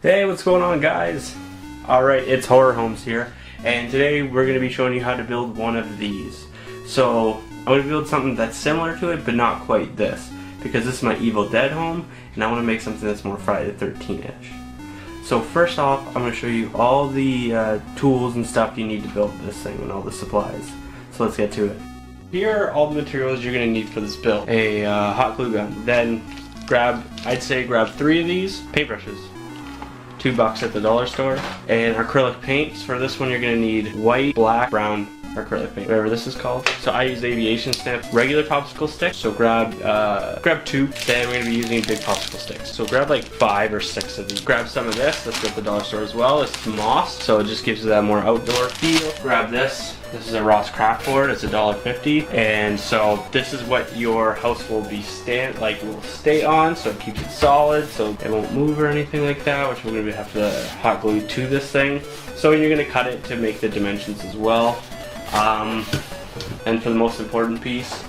Hey, what's going on, guys? Alright, it's Horror Homes here, and today we're going to be showing you how to build one of these. So, I'm going to build something that's similar to it, but not quite this, because this is my Evil Dead home, and I want to make something that's more Friday the 13th-ish. So first off, I'm going to show you all the tools and stuff you need to build this thing, and all the supplies. So let's get to it. Here are all the materials you're going to need for this build. A hot glue gun, then I'd say grab 3 of these paintbrushes. $2 at the dollar store, and acrylic paints. For this one you're going to need white, black, brown acrylic paint, whatever this is called. So I use aviation stamp, regular popsicle sticks, so grab 2. Then we're going to be using big popsicle sticks, so grab like 5 or 6 of these. Grab some of this, that's at the dollar store as well. It's moss, so it just gives you that more outdoor feel. Grab this. This is a Ross craft board. It's $1.50, and so this is what your house will be will stay on, so it keeps it solid, so it won't move or anything like that. Which we're going to have to hot glue to this thing. So you're going to cut it to make the dimensions as well. And for the most important piece,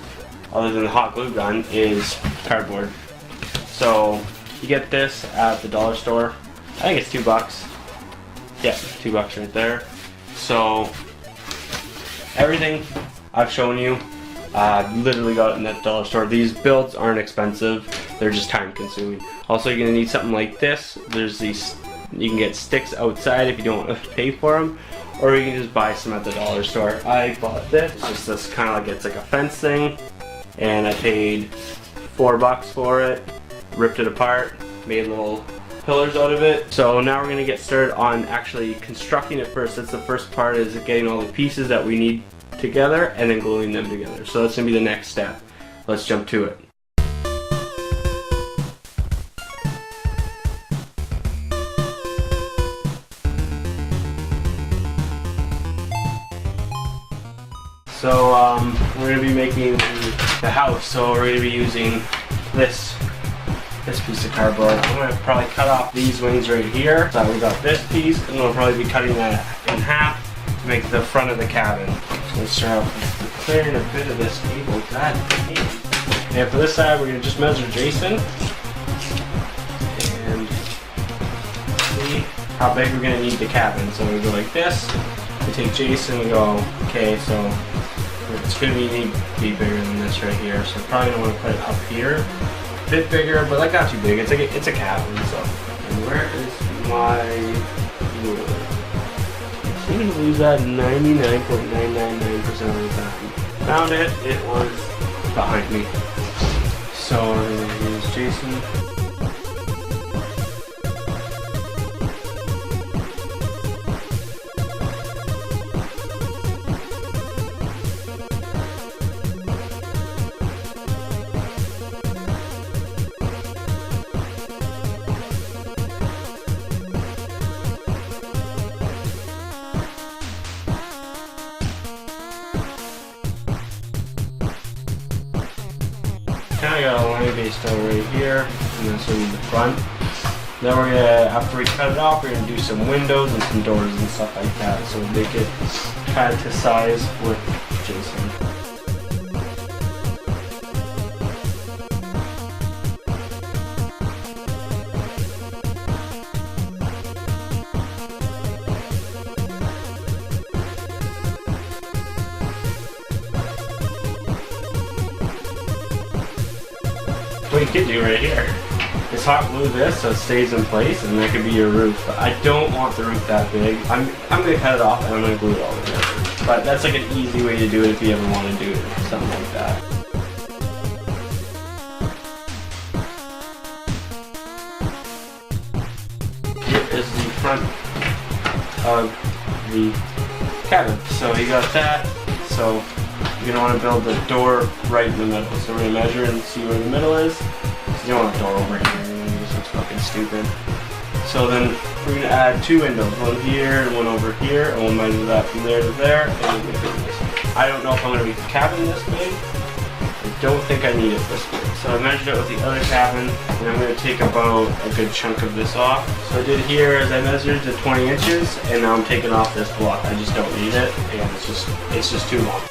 other than the hot glue gun, is cardboard. So you get this at the dollar store. I think it's $2. Yeah, $2 right there. So everything I've shown you, literally got it in that dollar store. These builds aren't expensive, they're just time consuming. Also, you're going to need something like this. There's these, you can get sticks outside if you don't want to pay for them, or you can just buy some at the dollar store. I bought this. It's just this kind of like, it's like a fence thing, and I paid $4 for it, ripped it apart, made little pillars out of it. So now we're going to get started on actually constructing it first. That's the first part, is getting all the pieces that we need together and then gluing them together. So that's going to be the next step. Let's jump to it. So we're going to be making the house, so we're going to be using this piece of cardboard. I'm going to probably cut off these wings right here. So we got this piece, and we'll probably be cutting that in half to make the front of the cabin. So let's start off with clearing a bit of this table. God damn. And for this side, we're going to just measure Jason and see how big we're going to need the cabin. So we go like this. We take Jason and go, okay, so it's going to need to be bigger than this right here. So probably don't want to put it up here. A bit bigger, but like not too big. It's a cabin. So, and where is my ruler? I'm gonna lose that 99.999% of the time. Found it. It was behind me. So we're gonna use Jason. Kind of got a line based out right here, and that's going to be the front. Then we're gonna, after we cut it off, we're gonna do some windows and some doors and stuff like that, so we'll make it kind of to size with Jason. What you could do right here is hot glue this so it stays in place, and that could be your roof. But I don't want the roof that big. I'm gonna cut it off and I'm gonna glue it all together. But that's like an easy way to do it if you ever want to do something like that. Here is the front of the cabin. So you got that. So you're going to want to build the door right in the middle. So we're going to measure and see where the middle is. You don't want a door over here, this looks fucking stupid. So then we're going to add 2 windows, one here and one over here, and we'll measure that from there to there, and we'll make it this. I don't know if I'm going to be cabin this big. I don't think I need it this big. So I measured it with the other cabin, and I'm going to take about a good chunk of this off. So I did here is I measured to 20 inches, and now I'm taking off this block. I just don't need it, and it's just too long.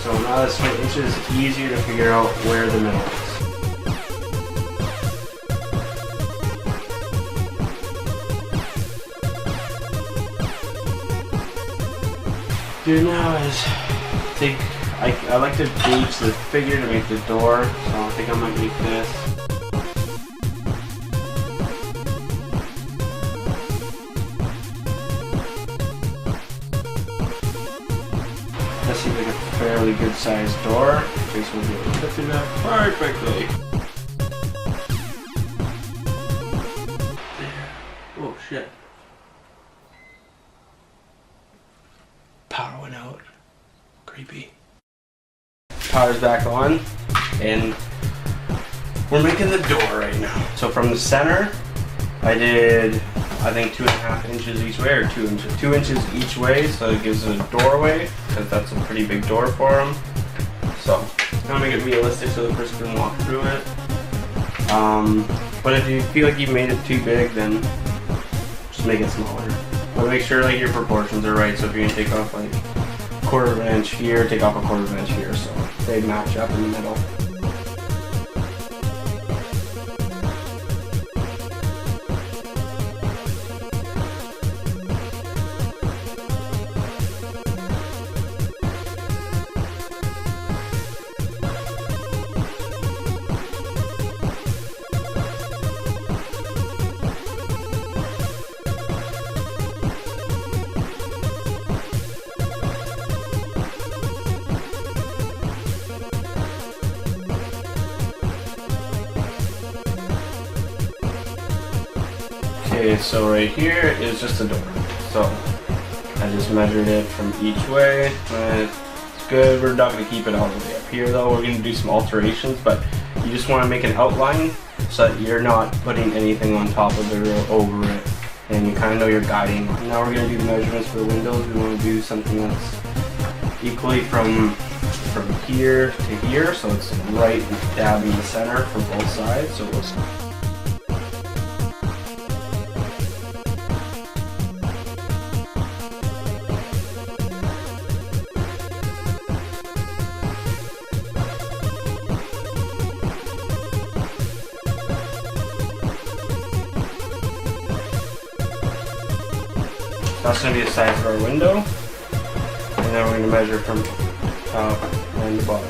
So now that's 20 inches, it's easier to figure out where the middle is. Do now is take, I like to gauge the figure to make the door, so I think I might make this. That seems like a fairly good sized door. This will be able to fit through that perfectly. Oh shit. Power went out. Creepy. Power's back on, and we're making the door right now. So from the center, I did, I think 2.5 inches each way, or 2 inches. 2 inches each way, so it gives it a doorway, because that's a pretty big door for them. So, now make it realistic so the person can walk through it. But if you feel like you've made it too big, then just make it smaller. But make sure like your proportions are right, so if you're going to take off like 1/4 of an inch here, take off 1/4 of an inch here, so they match up in the middle. Okay, so right here is just a door. So I just measured it from each way. It's good. We're not going to keep it all the way up here though. We're going to do some alterations, but you just want to make an outline so that you're not putting anything on top of it or over it, and you kind of know you're guiding. Now we're going to do the measurements for the windows. We want to do something that's equally from here to here, so it's right dab in the center for both sides. So it looks. That's going to be the size of our window, and then we're going to measure from top and the bottom.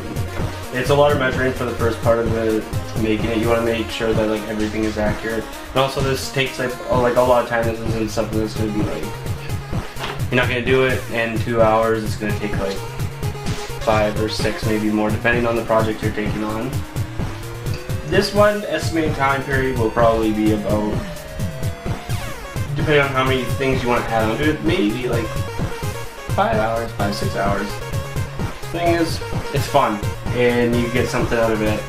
It's a lot of measuring for the first part of the making it. You want to make sure that like everything is accurate, and also this takes like a lot of time. This isn't something that's going to be like, you're not going to do it in 2 hours. It's going to take like 5 or 6, maybe more, depending on the project you're taking on. This one estimated time period will probably be about, depending on how many things you want to add onto it, maybe like 5 hours, 5-6 hours. Thing is, it's fun, and you get something out of it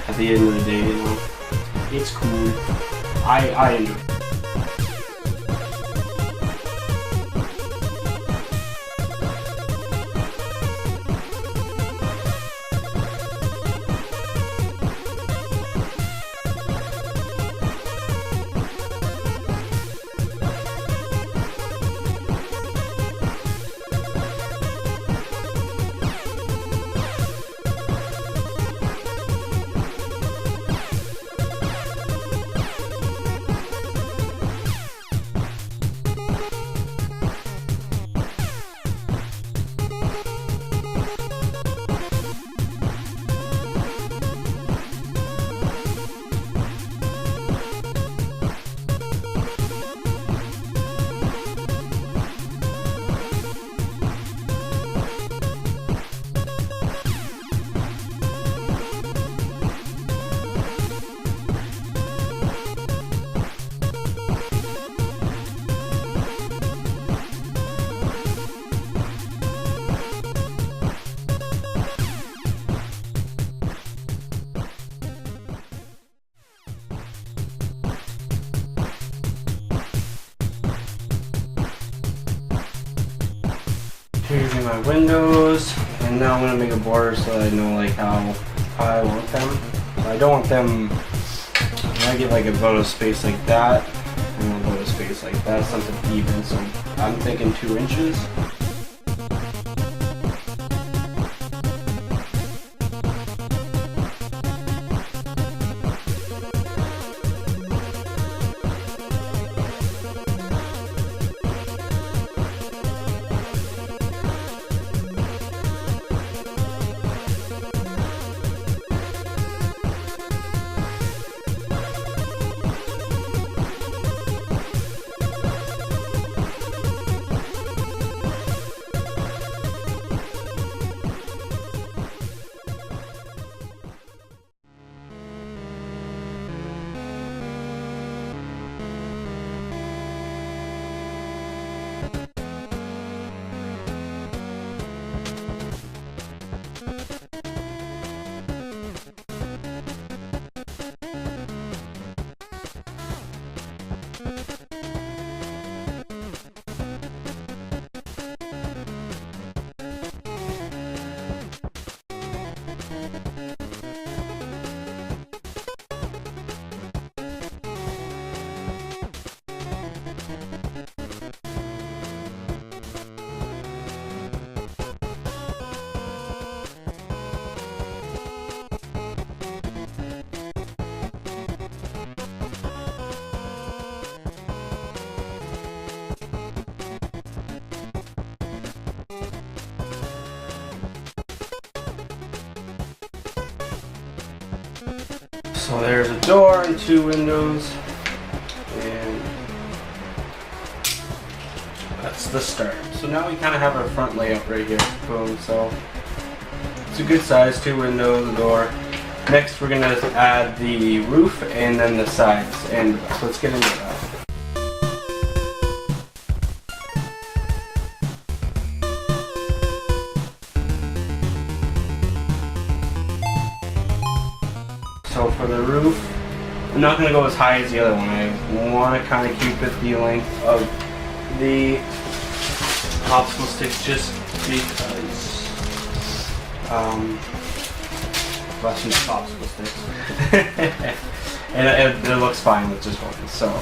at the end of the day, you know. It's cool. I enjoy it. Here's my windows, and now I'm going to make a border so that I know like how high I want them. I don't want them, I get like about a space like that, and about a space like that, something even, so I'm thinking 2 inches. So there's a door and 2 windows, and that's the start. So now we kind of have our front layout right here. Boom. So it's a good size, 2 windows, a door. Next we're gonna add the roof and then the sides, and so let's get into that. So for the roof, I'm not going to go as high as the other one. I want to kind of keep it the length of the popsicle sticks just because, well, it's popsicle sticks. and it looks fine with just one. So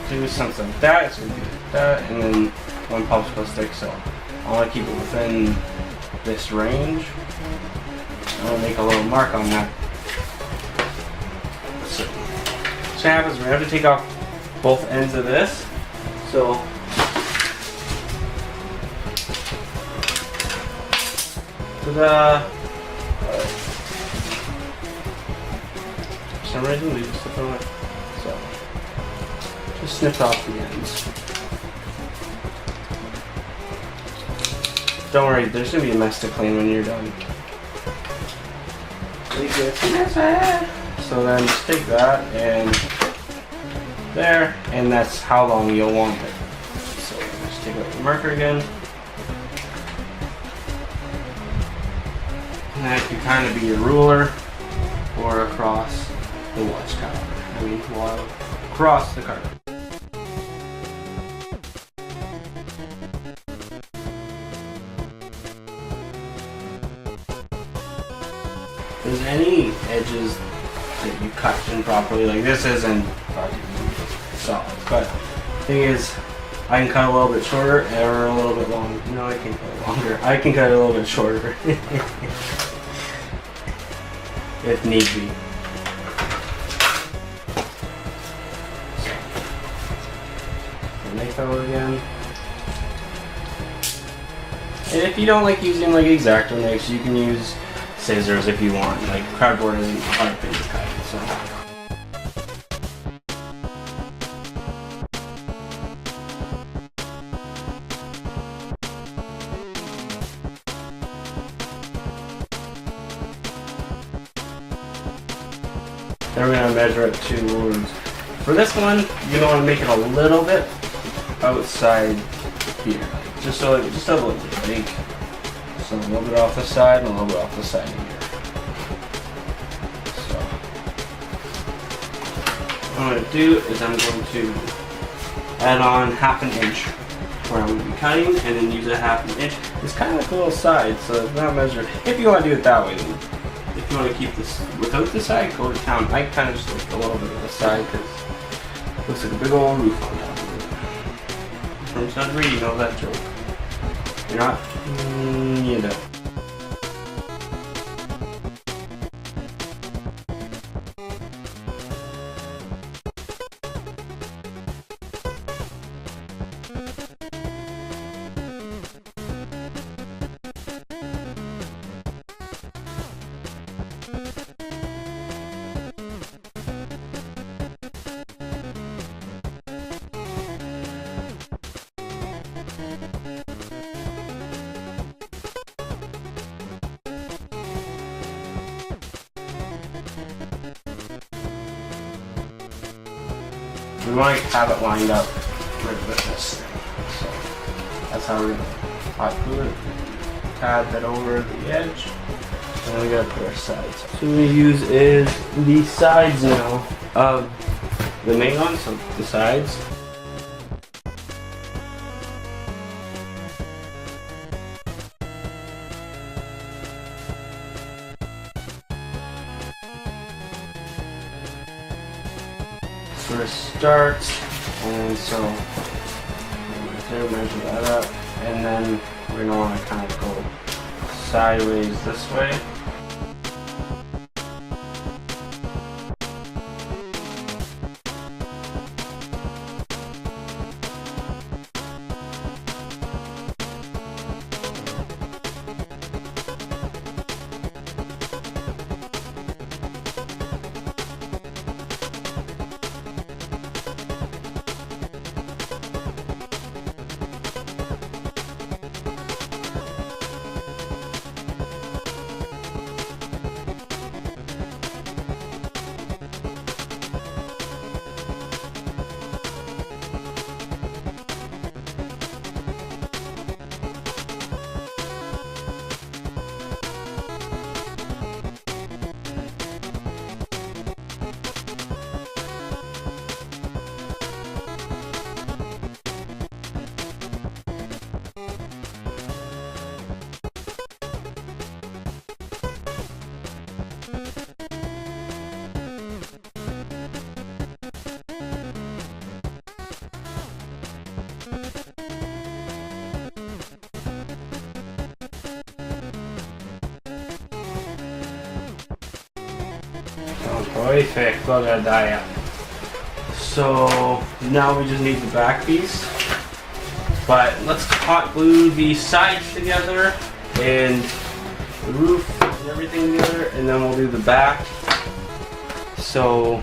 do something like that, it's going to be like that, and then 1 popsicle stick. So I want to keep it within this range. I'm going to make a little mark on that. So what happens, we're going to have to take off both ends of this. So ta-da! For some reason we just slipped on it. So just snipped off the ends. Don't worry, there's going to be a mess to clean when you're done. So then just take that and there, and that's how long you'll want it. So just take out the marker again. And that can kind of be your ruler or across the watchtower. Across the carpet. If there's any edges that you cut improperly, like this isn't fucking solid, but the thing is, I can cut a little bit shorter or a little bit longer. No, I can cut it longer. I can cut it a little bit shorter. If need be. So, make that again. And if you don't like using like X-Acto knives, you can use scissors if you want. Like cardboard isn't a hard thing to cut, so. Then we're gonna measure it to. For this one, you're gonna want to make it a little bit outside here, just a little bit. Like, so a little bit off the side and a little bit off the side here. So what I'm going to do is I'm going to add on 1/2 inch where I'm going to be cutting, and then use a 1/2 inch. It's kind of like a little side, so it's not measured. If you want to do it that way, then if you want to keep this without the side, go to town. I kind of just like a little bit of the side because it looks like a big old roof on top of it. From Sudbury, you know that joke. You're not? You know. We want to have it lined up with this thing. So that's how we're going to hot glue it. Add that over the edge. And then we got to put our sides. So what we use is the sides now of the main one, so the sides. Sort of starts, and so right there, measure that up, and then we're going to want to kind of go sideways this way. Perfect. Look at that. So now we just need the back piece. But let's hot glue the sides together and the roof and everything together, and then we'll do the back. So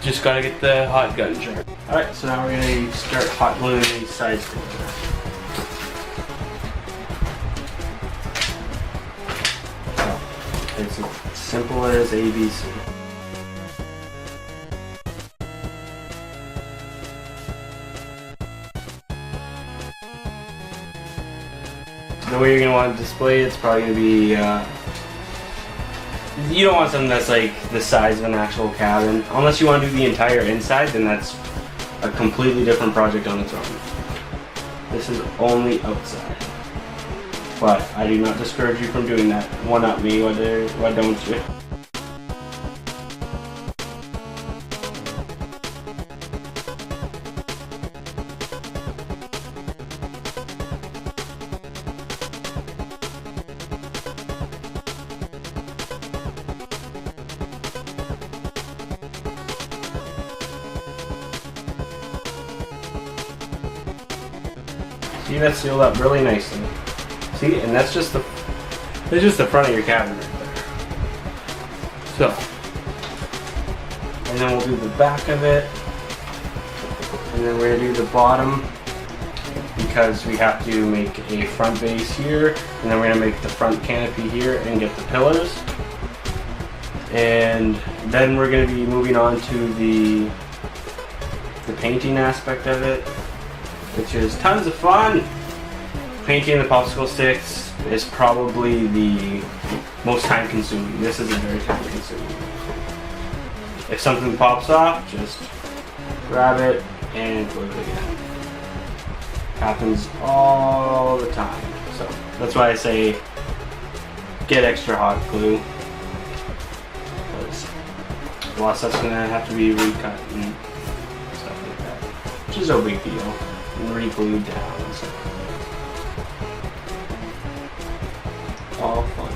just gotta get the hot gun sharp. Alright, so now we're gonna start hot gluing these sides together. It's as simple as ABC. The way you're going to want to display it's probably going to be, you don't want something that's like the size of an actual cabin. Unless you want to do the entire inside, then that's a completely different project on its own. This is only outside. But I do not discourage you from doing that. One up me, why don't you? See, that's sealed up really nicely. See, and that's just the front of your cabin right there. So, and then we'll do the back of it, and then we're gonna do the bottom because we have to make a front base here, and then we're gonna make the front canopy here and get the pillars, and then we're gonna be moving on to the painting aspect of it, which is tons of fun. Painting the popsicle sticks is probably the most time consuming. This isn't very time consuming. If something pops off, just grab it and glue it again. Happens all the time. So that's why I say get extra hot glue. Because a lot of stuff's gonna have to be recut and stuff like that. Which is no big deal. And re-glued down and stuff. All fun.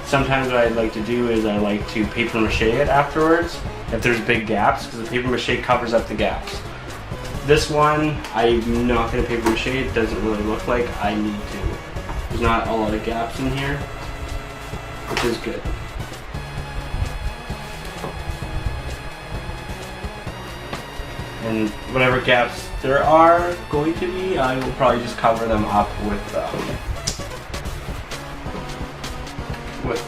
Sometimes what I'd like to do is I like to paper mache it afterwards if there's big gaps, because the paper mache covers up the gaps. This one I'm not going to paper mache, it doesn't really look like I need to. There's not a lot of gaps in here, which is good. And whatever gaps there are going to be, I will probably just cover them up with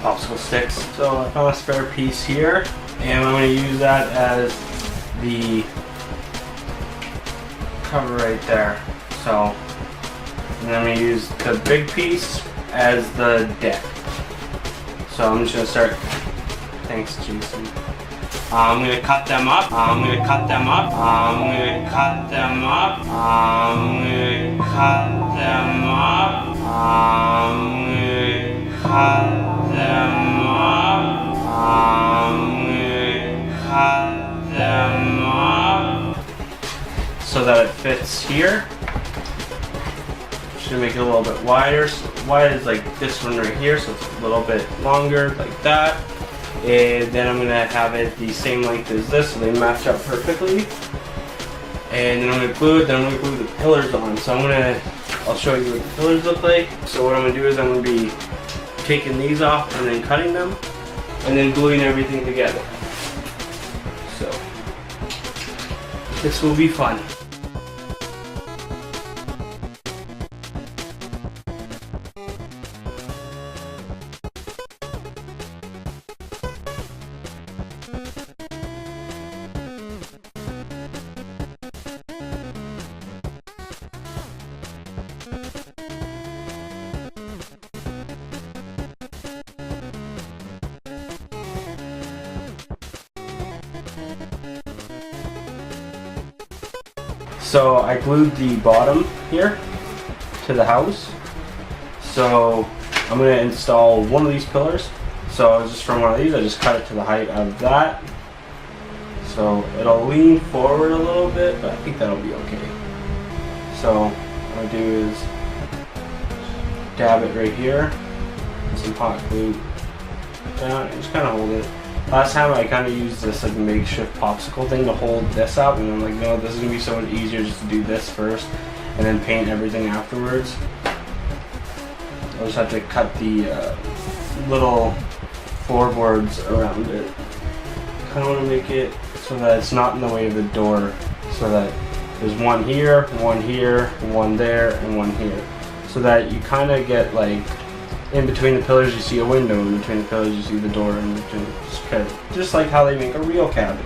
popsicle sticks. So I found a spare piece here, and I'm going to use that as the cover right there. So, and then I'm going to use the big piece as the deck. So I'm just going to start. Thanks, Jason. I'm going to cut them up. I'm going to cut them up. I'm going to cut them up. I'm going to cut them up. I'm going to cut them up. I'm going to cut them up so that it fits here. Just going to make it a little bit wider. So wide is like this one right here, so it's a little bit longer, like that. And then I'm going to have it the same length as this, so they match up perfectly. And then I'm going to glue it, then I'm going to glue the pillars on. So I'll show you what the pillars look like. So what I'm going to do is I'm going to be taking these off and then cutting them, and then gluing everything together. So, this will be fun. So I glued the bottom here to the house. So I'm going to install one of these pillars. So just from one of these, I just cut it to the height of that. So it'll lean forward a little bit, but I think that'll be okay. So what I do is dab it right here, put some hot glue down, and just kind of hold it Last time I kind of used this like makeshift popsicle thing to hold this up, and I'm like, no, this is gonna be so much easier just to do this first and then paint everything afterwards. I'll just have to cut the little floorboards around it. Kind of want to make it so that it's not in the way of the door, so that there's one here, one there, and one here, so that you kind of get like in between the pillars you see a window, in between the pillars you see the door, and just like how they make a real cabin.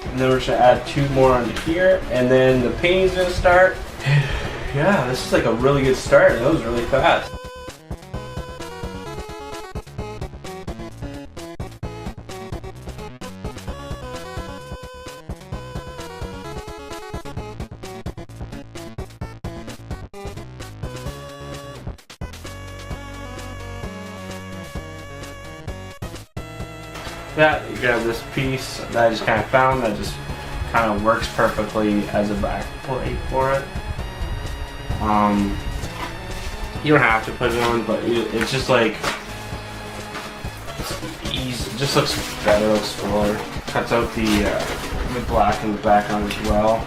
And then we're just gonna add 2 more onto here, and then the painting's gonna start. Yeah, this is like a really good start. That was really fast. Yeah, you grab this piece that I just kind of found that just kind of works perfectly as a back plate for it. You don't have to put it on, but it's just like it's easy. It just looks better, looks fuller. Cuts out the black in the background as well.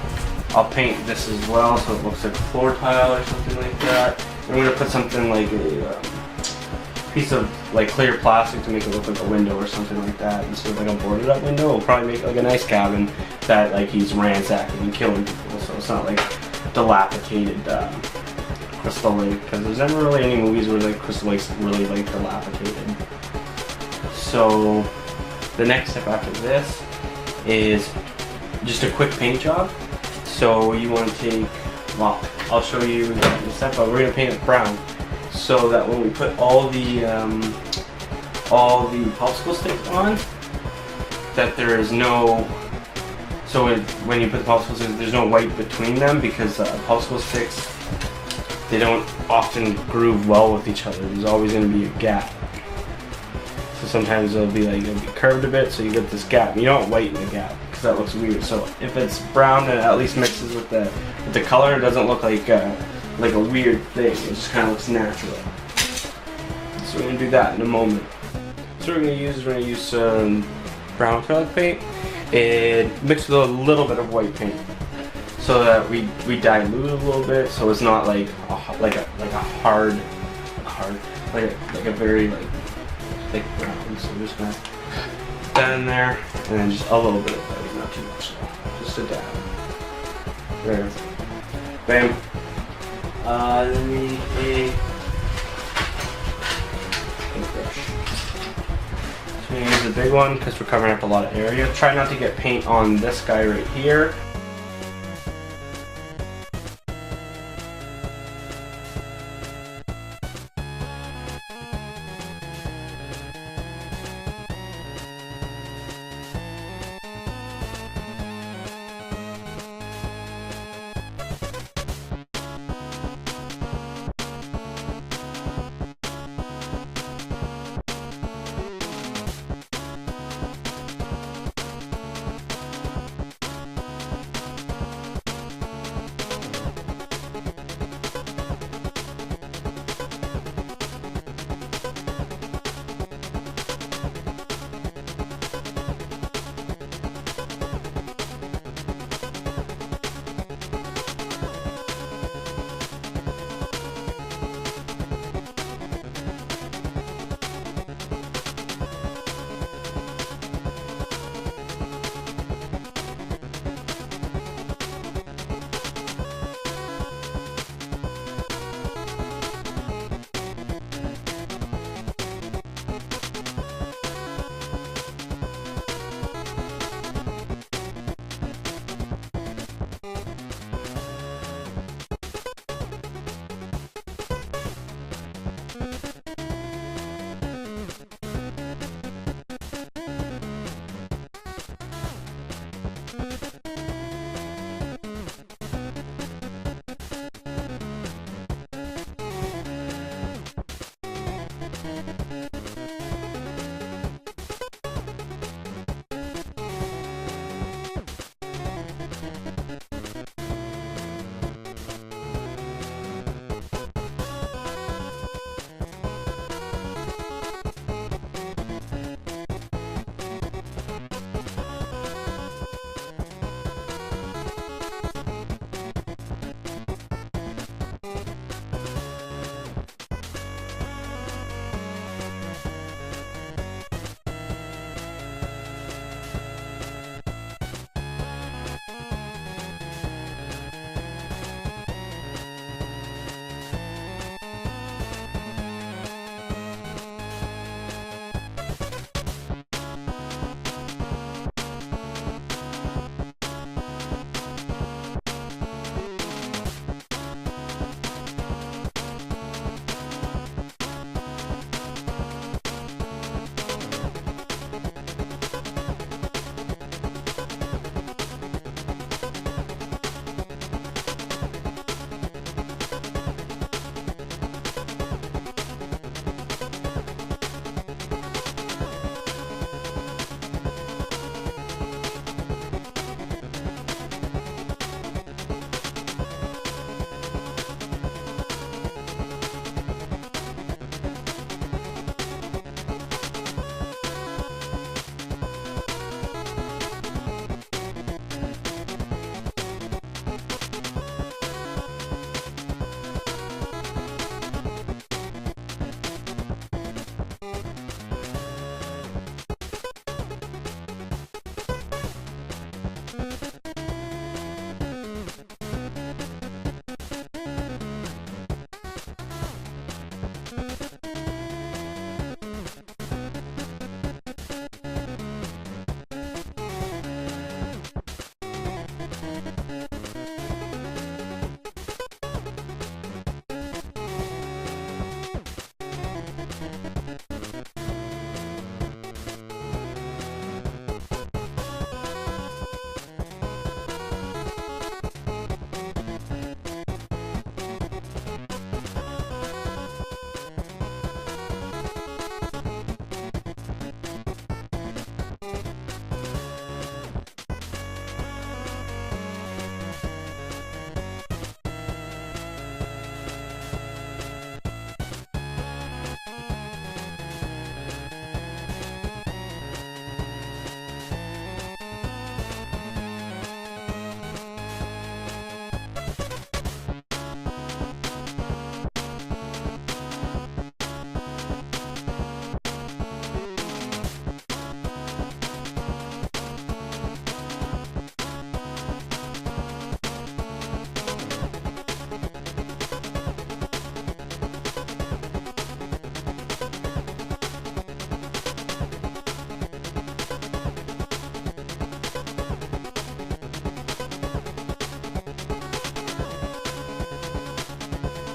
I'll paint this as well so it looks like a floor tile or something like that. I'm gonna put something like a piece of like clear plastic to make it look like a window or something like that. Instead of like a boarded up window, it'll probably make it like a nice cabin that like he's ransacking and killing people, so it's not like dilapidated Crystal Lake, because there's never really any movies where like Crystal Lake's really like dilapidated. So the next step after this is just a quick paint job. So you want to take, well, I'll show you the step, but we're going to paint it brown, so that when we put all the popsicle sticks on, that there is no, so when you put the popsicle sticks, there's no white between them, because popsicle sticks, they don't often groove well with each other. There's always going to be a gap. So sometimes it'll be curved a bit, so you get this gap. You don't whiten the gap because that looks weird. So if it's brown and it at least mixes with the color, it doesn't look like a weird thing. It just kind of looks natural. So we're gonna do that in a moment. So we're gonna use some brown acrylic paint and mix with a little bit of white paint, so that we dilute it a little bit, so it's not like a very thick brown. So we're just gonna put that in there, and then just a little bit of white, not too much though, just a dab. There, bam. Then we need a paintbrush. So we're gonna use a big one because we're covering up a lot of area. Try not to get paint on this guy right here.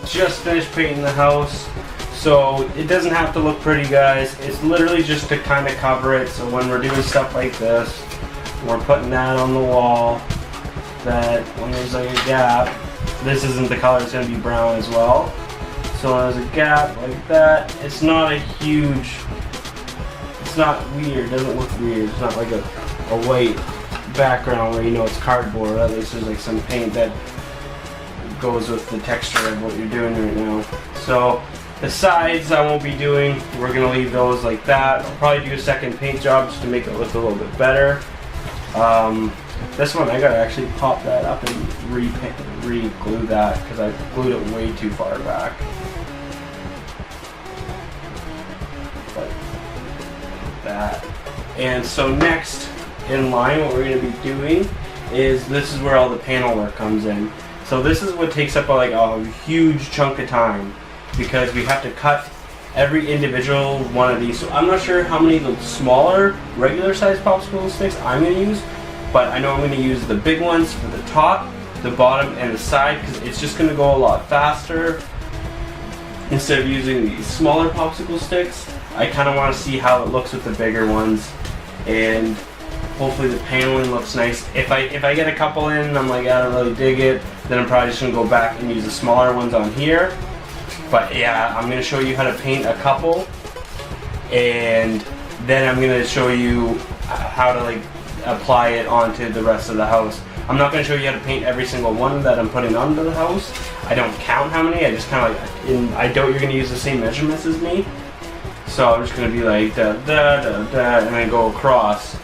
just finished painting the house, so it doesn't have to look pretty, guys. It's literally just to kind of cover it, so when we're doing stuff like this, we're putting that on the wall, that when there's like a gap, this isn't the color, it's going to be brown as well. So when there's a gap like that, it's not a huge, it's not weird, it doesn't look weird. It's not like a white background where you know it's cardboard. At least there's like some paint that goes with the texture of what you're doing right now. So the sides I won't be doing, we're going to leave those like that. I'll probably do a second paint job just to make it look a little bit better. This one I gotta actually pop that up and re-glue that because I glued it way too far back. Like that. And so next in line, what we're gonna be doing is this is where all the panel work comes in. So this is what takes up like a huge chunk of time because we have to cut every individual one of these. So I'm not sure how many of the smaller regular size popsicle sticks I'm going to use, but I know I'm going to use the big ones for the top, the bottom, and the side because it's just going to go a lot faster. Instead of using these smaller popsicle sticks, I kind of want to see how it looks with the bigger ones, and hopefully the paneling looks nice. If I get a couple in and I'm like, I don't really dig it, then I'm probably just going to go back and use the smaller ones on here. But yeah, I'm going to show you how to paint a couple, and then I'm going to show you how to like apply it onto the rest of the house. I'm not going to show you how to paint every single one that I'm putting onto the house. I don't count how many, I just kind of like, I doubt you're going to use the same measurements as me. So I'm just going to be like da da da da and then go across.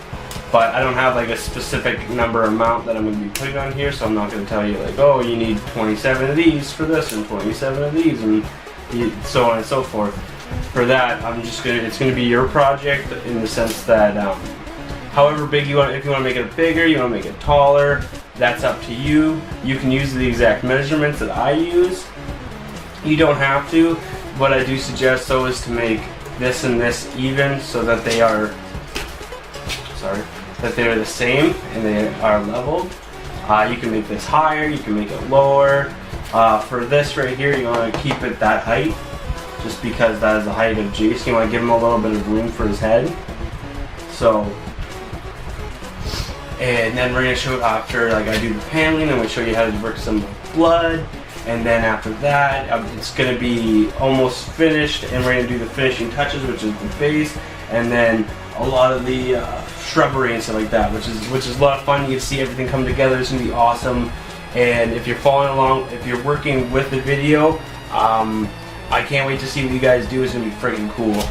But I don't have like a specific number amount that I'm going to be putting on here, so I'm not going to tell you like, oh, you need 27 of these for this and 27 of these and so on and so forth. For that, it's going to be your project in the sense that however big you want, if you want to make it bigger, you want to make it taller, that's up to you. You can use the exact measurements that I use. You don't have to. What I do suggest though is to make this and this even so that they are the same and they are leveled. You can make this higher, you can make it lower. For this right here, you want to keep it that height just because that is the height of Jason. You want to give him a little bit of room for his head. So, and then we're going to show after like I do the paneling, I'm going to show you how to work some blood. And then after that, it's going to be almost finished, and we're going to do the finishing touches, which is the base, and then a lot of the shrubbery and stuff like that, which is a lot of fun. You can see everything come together. It's going to be awesome. And if you're following along, if you're working with the video, I can't wait to see what you guys do. It's going to be freaking cool.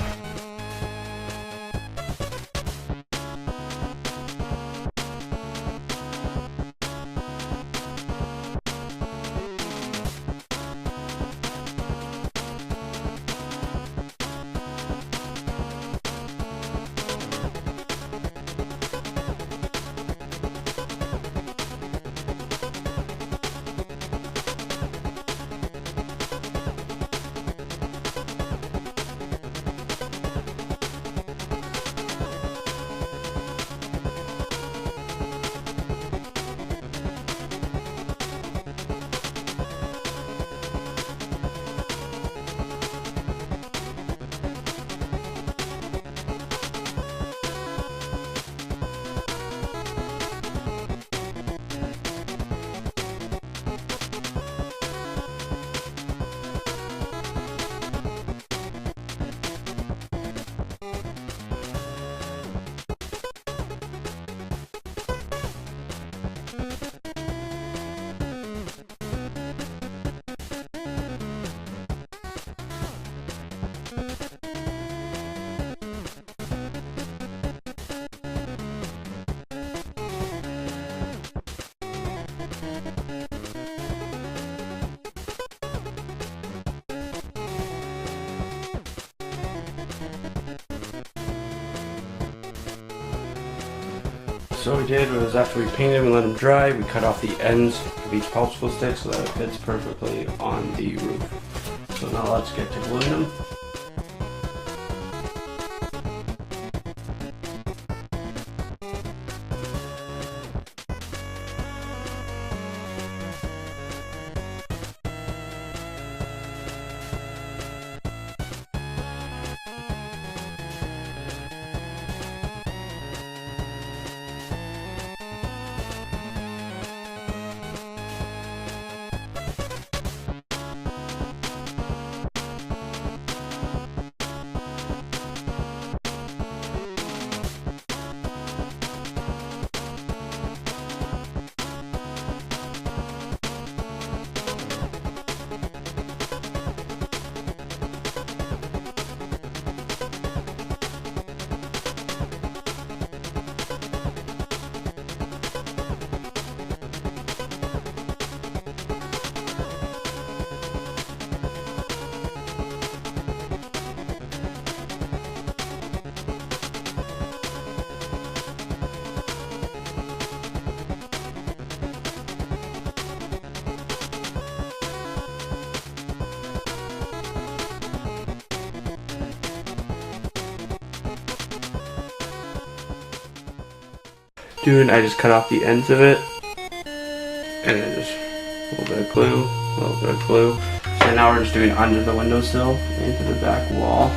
So what we did was after we painted them and let them dry, we cut off the ends of each popsicle stick so that it fits perfectly on the roof. So now let's get to gluing them. doing, I just cut off the ends of it, and then just a little bit of glue, a little bit of glue. So now we're just doing under the windowsill into the back wall.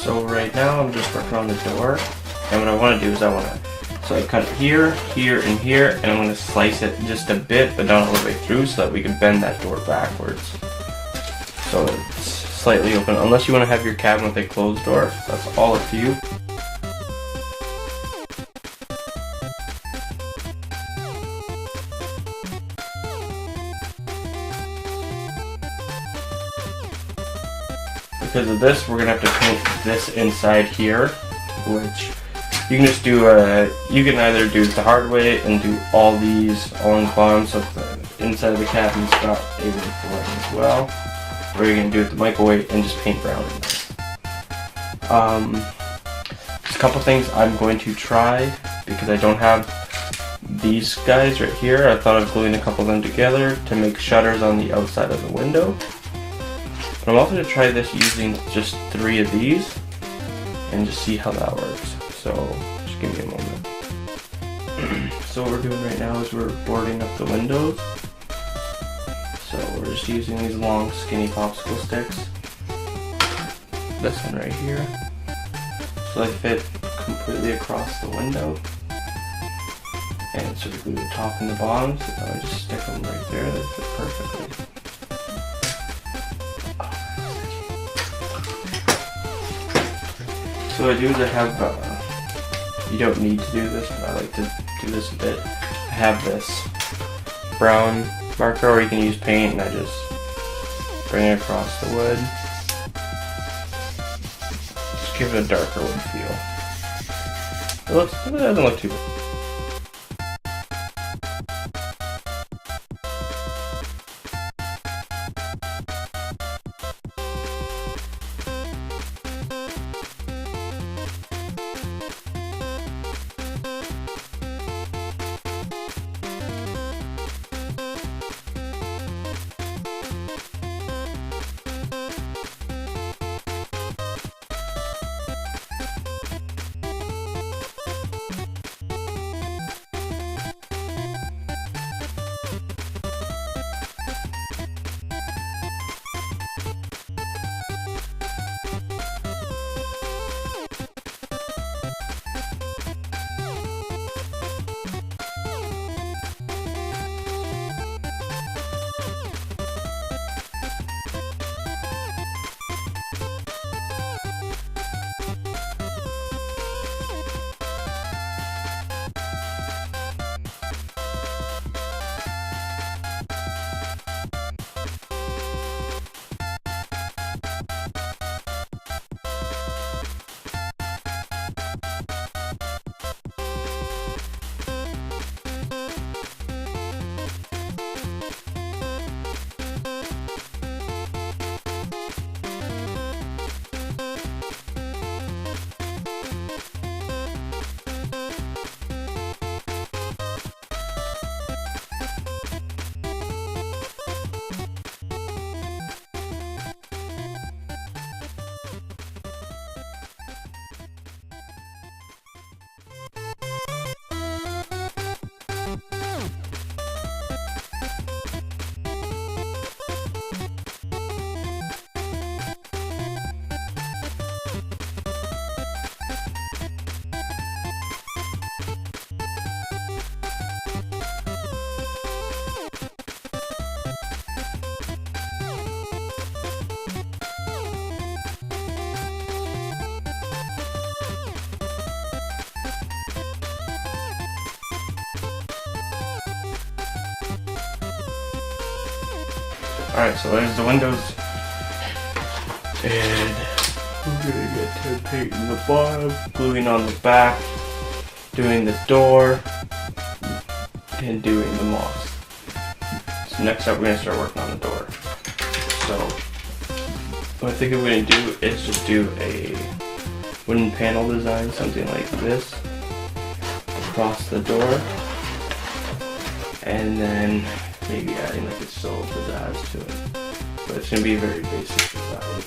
So right now I'm just working on the door, and what I want to do is so I cut it here, here, and here, and I'm going to slice it just a bit, but not all the way through, so that we can bend that door backwards. So it's slightly open, unless you want to have your cabin with a closed door. That's all up to you. Because of this, we're gonna have to paint this inside here, which you can just do. You can either do it the hard way and do all these all in the bottom, so the inside of the cabin's got a way for lighting as well, or you can do it the Michael way and just paint brown in there. There's a couple things I'm going to try because I don't have these guys right here. I thought of gluing a couple of them together to make shutters on the outside of the window. But I'm also going to try this using just 3 of these and just see how that works. So just give me a moment. So what we're doing right now is we're boarding up the windows. So we're just using these long skinny popsicle sticks. This one right here. So they fit completely across the window. And so we glue the top and the bottom, so now I just stick them right there, they fit perfectly. So what I do is I have, you don't need to do this, but I like to do this a bit. I have this brown marker, or you can use paint, and I just bring it across the wood. Just give it a darker wood feel. It doesn't look too bad. Alright, so there's the windows, and we're gonna get to painting the bottom, gluing on the back, doing the door, and doing the moss. So next up we're gonna start working on the door. So what I think I'm gonna do is just do a wooden panel design, something like this, across the door, and then maybe adding like a soul pizzazz to it. But it's going to be a very basic design.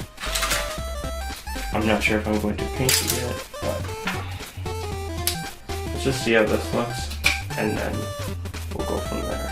I'm not sure if I'm going to paint it yet, but let's just see how this looks, and then we'll go from there.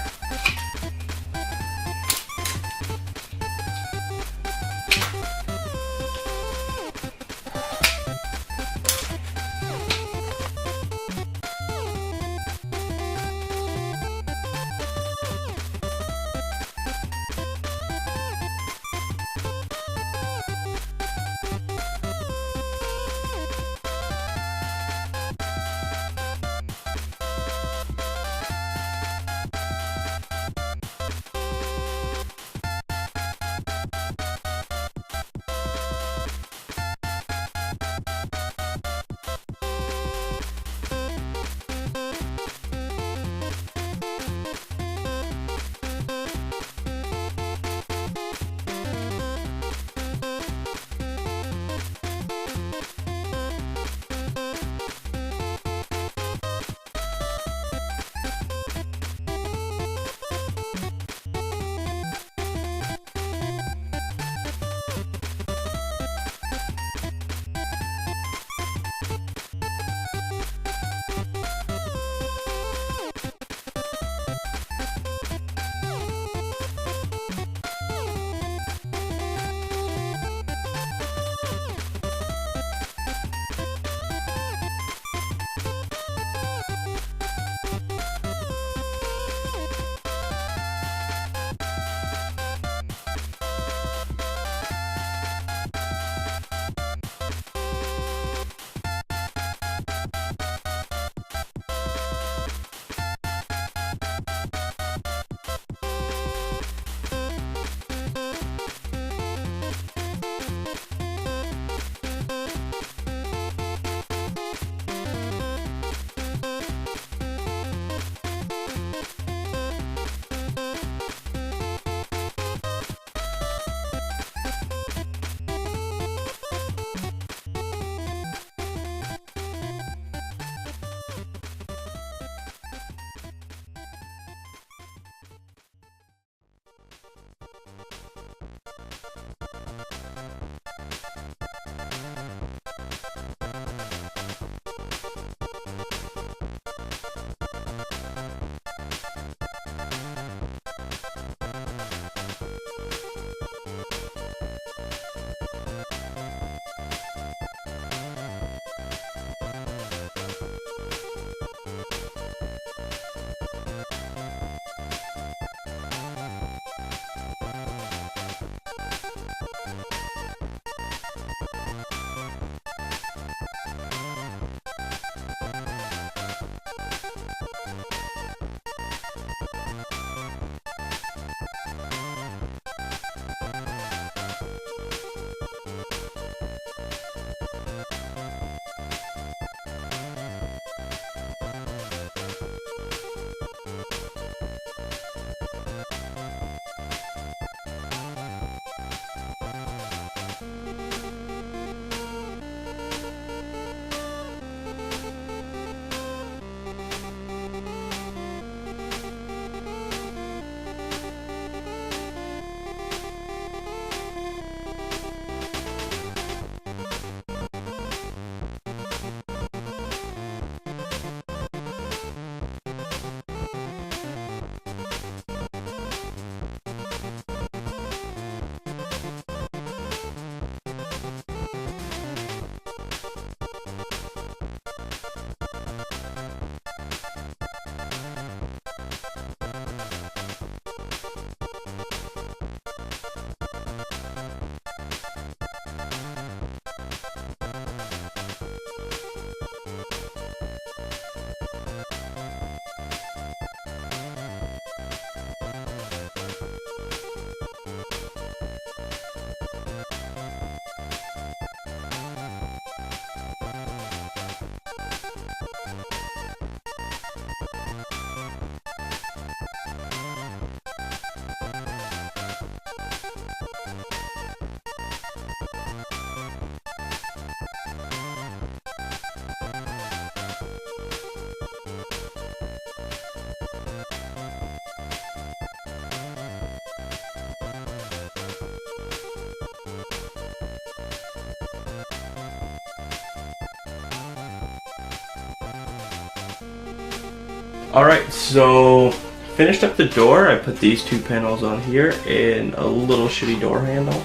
Alright, so finished up the door. I put these two panels on here and a little shitty door handle,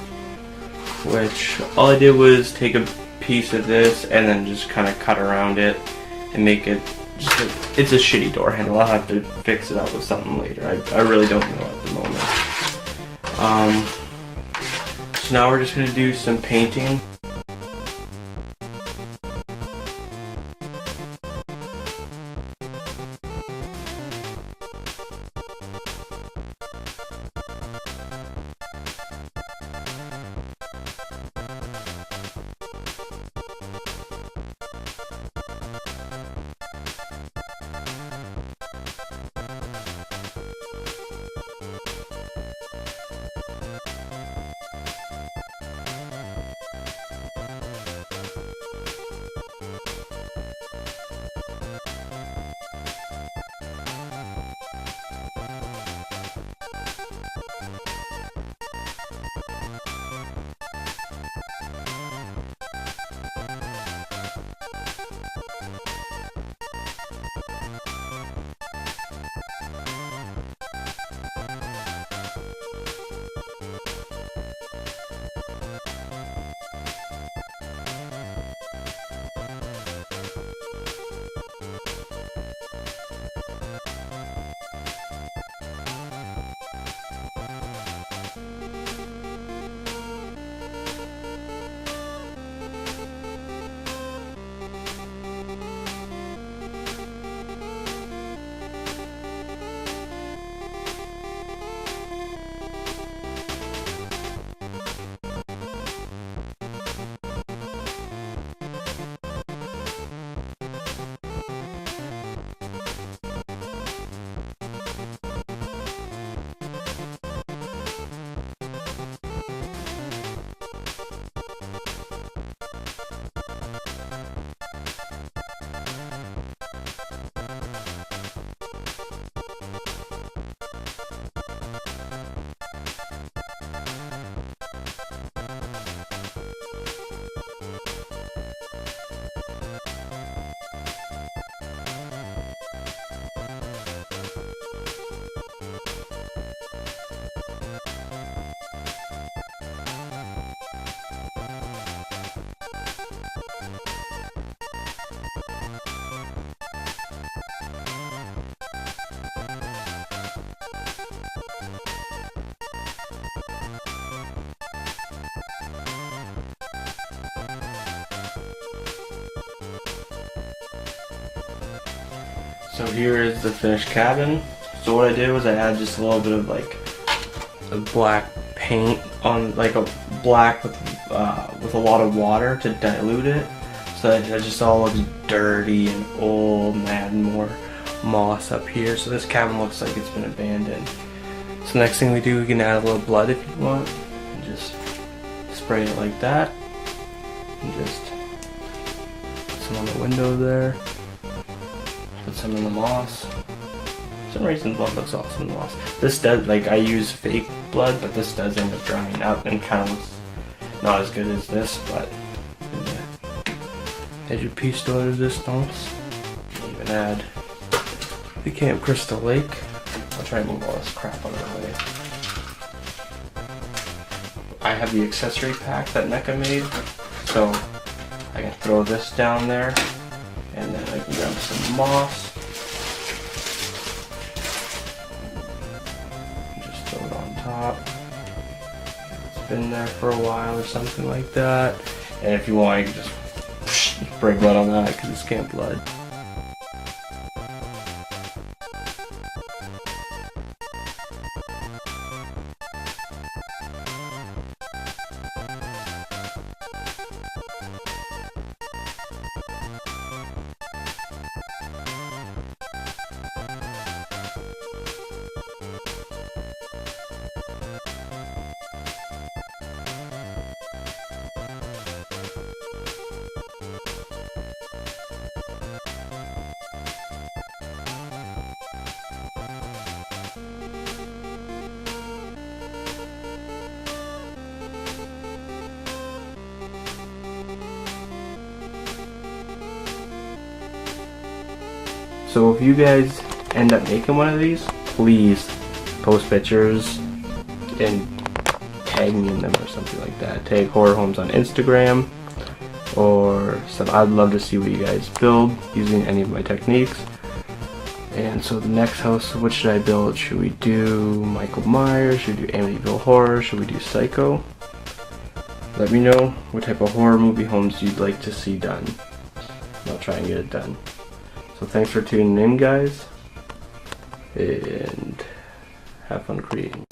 which all I did was take a piece of this and then just kind of cut around it and make it just it's a shitty door handle. I'll have to fix it up with something later. I really don't know at the moment. So now we're just going to do some painting. So here is the finished cabin. So what I did was I added just a little bit of like a black paint on, like a black with a lot of water to dilute it, so that it just all looks dirty and old and add more moss up here. So this cabin looks like it's been abandoned. So next thing we do, we can add a little blood if you want, and just spray it like that, and just put some on the window there. Put some in the moss. For some reason blood looks awesome in the moss. This does, like, I use fake blood, but this does end up drying up and kind of looks not as good as this, but add your piece de resistance. Even add the Camp Crystal Lake. I'll try and move all this crap out of the way. I have the accessory pack that NECA made, so I can throw this down there. And then I can grab some moss. And just throw it on top. It's been there for a while or something like that. And if you want, you can just spray blood on that because it's camp blood. So if you guys end up making one of these, please post pictures and tag me in them or something like that. Tag Horror Homes on Instagram or some. I'd love to see what you guys build using any of my techniques. And so the next house, what should I build? Should we do Michael Myers? Should we do Amityville Horror? Should we do Psycho? Let me know what type of horror movie homes you'd like to see done. I'll try and get it done. So thanks for tuning in, guys, and have fun creating.